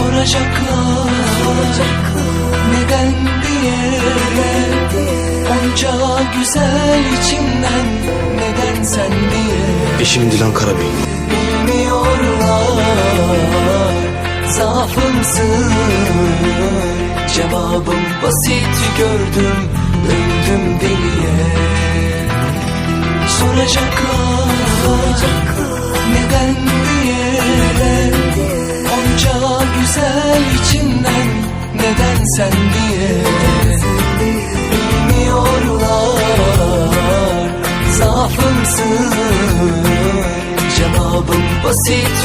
Soracaklar neden diye, onca güzel içimden neden sen diye. Eşim Dilan Karabey. Bilmiyorlar zaafımsın, cevabım basit, gördüm döndüm deliye. Soracaklar neden diye, onca güzel içimden neden sen diye. Bilmiyorlar zaafımsın, cevabım basit,